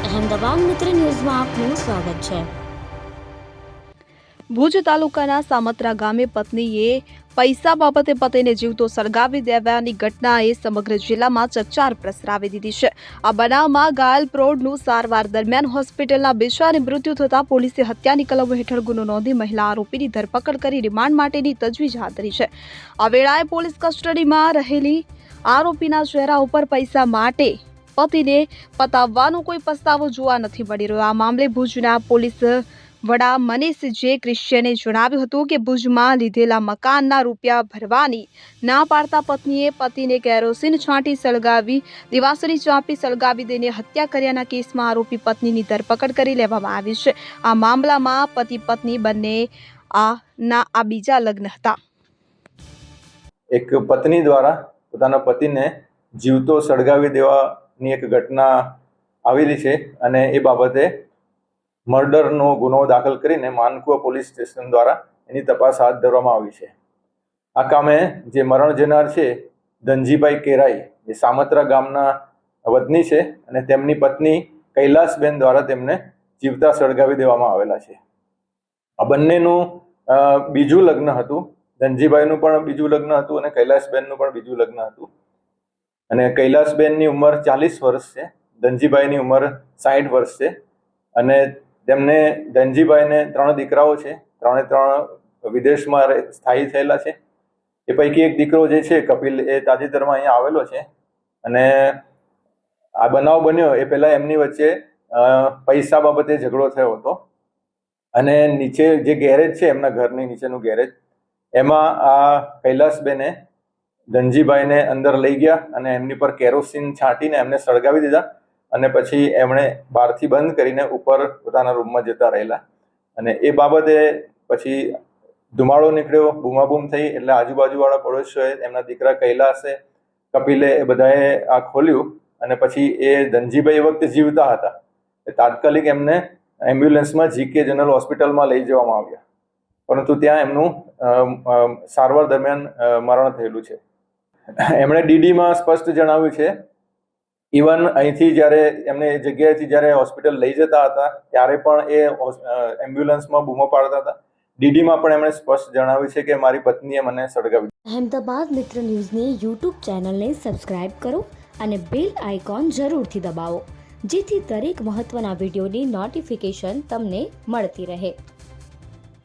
અહેમદાબાદ મિત્ર ન્યૂઝમાં આપનું સ્વાગત છે। ભુજ તાલુકાના સામત્રા ગામે પત્નીએ પૈસા બાબતે પતિને જીવતો સળગાવી દેવાની ઘટનાએ સમગ્ર જિલ્લામાં ચકચાર પ્રસરાવી દીધી છે। આ બનાવમાં ઘાયલ પ્રૌઢનું સારવાર દરમિયાન હોસ્પિટલના બિછાને મૃત્યુ થતા પોલીસે હત્યાની કલમો હેઠળ ગુનો નોંધી મહિલા આરોપીની ધરપકડ કરી રિમાન્ડ માટેની તજવીજ હાથ ધરી છે। આ વેળાએ પોલીસ કસ્ટડીમાં રહેલી આરોપીના ચહેરા ઉપર પૈસા માટે પતિને પતાવવાનો કોઈ પસ્તાવો જોવા નથી મળી રહ્યો। આ મામલે ભુજના પોલીસ વડા મનીષ જે ક્રિશ્ચિયને જણાવ્યું હતું કે ભુજમાં લીધેલા મકાનના રૂપિયા ભરવાની ના પાડતા પત્નીએ પતિને કેરોસીન છાંટી સળગાવી દિવાસળી ચાંપી સળગાવી દઈને હત્યા કર્યાના કેસમાં આરોપી પત્નીની ધરપકડ કરી લેવામાં આવી છે। આ મામલામાં પતિ પત્ની બંને આ બીજા લગ્ન હતા। એક પત્ની દ્વારા પોતાના પતિને જીવતો સળગાવી દેવાની એક ઘટના આવેલી છે અને એ બાબતે મર્ડરનો ગુનો દાખલ કરીને માનકુવા પોલીસ સ્ટેશન દ્વારા એની તપાસ હાથ ધરવામાં આવી છે। આ કામે જે મરણ જનાર છે ધનજીભાઈ કેરાઈ જે સામત્રા ગામના વતની છે અને તેમની પત્ની કૈલાસબેન દ્વારા તેમને જીવતા સળગાવી દેવામાં આવેલા છે। આ બંનેનું બીજું લગ્ન હતું। ધનજીભાઈનું પણ બીજું લગ્ન હતું અને કૈલાસબેનનું પણ બીજું લગ્ન હતું અને કૈલાસબેનની ઉંમર 40 વર્ષ છે, ધનજીભાઈની ઉંમર 60 વર્ષ છે અને તેમને ધનજીભાઈને 3 દીકરાઓ છે। 3 વિદેશમાં સ્થાયી થયેલા છે। એ પૈકી એક દીકરો જે છે કપિલ એ તાજેતરમાં અહીંયા આવેલો છે અને આ બનાવ બન્યો એ પહેલા એમની વચ્ચે પૈસા બાબતે ઝઘડો થયો હતો અને નીચે જે ગેરેજ છે એમના ઘરની નીચેનું ગેરેજ એમાં આ કૈલાસબેને ધનજીભાઈને અંદર લઈ ગયા અને એમની પર કેરોસીન છાંટીને એમને સળગાવી દીધા અને પછી એમણે બહારથી બંધ કરીને ઉપર પોતાના રૂમમાં જતા રહેલા અને એ બાબતે પછી ધુમાડો નીકળ્યો, બૂમાબૂમ થઈ એટલે આજુબાજુવાળા પડોશીઓએ એમના દીકરા કૈલાસે, કપિલે એ બધાએ આ ખોલ્યું અને પછી એ ધનજીભાઈ એ વખતે જીવતા હતા એ તાત્કાલિક એમને એમ્બ્યુલન્સમાં જીકે જનરલ હોસ્પિટલમાં લઈ જવામાં આવ્યા પરંતુ ત્યાં એમનું સારવાર દરમિયાન મરણ થયેલું છે। એમણે ડીડીમાં સ્પષ્ટ જણાવ્યું છે ઇવન અહીંથી જ્યારે એમને એ જગ્યાએથી જ્યારે હોસ્પિટલ લઈ જતા હતા ત્યારે પણ એ એમ્બ્યુલન્સમાં બૂમો પાડતા હતા। ડીડીમાં પણ એમણે સ્પષ્ટ જણાવ્યું છે કે મારી પત્નીએ મને સળગાવી। અહેમદાબાદ મિત્ર ન્યૂઝની યુટ્યુબ ચેનલને સબસ્ક્રાઇબ કરો અને બેલ આઇકોન જરૂરથી દબાવો જેથી દરેક મહત્વના વિડીયોની નોટિફિકેશન તમને મળતી રહે।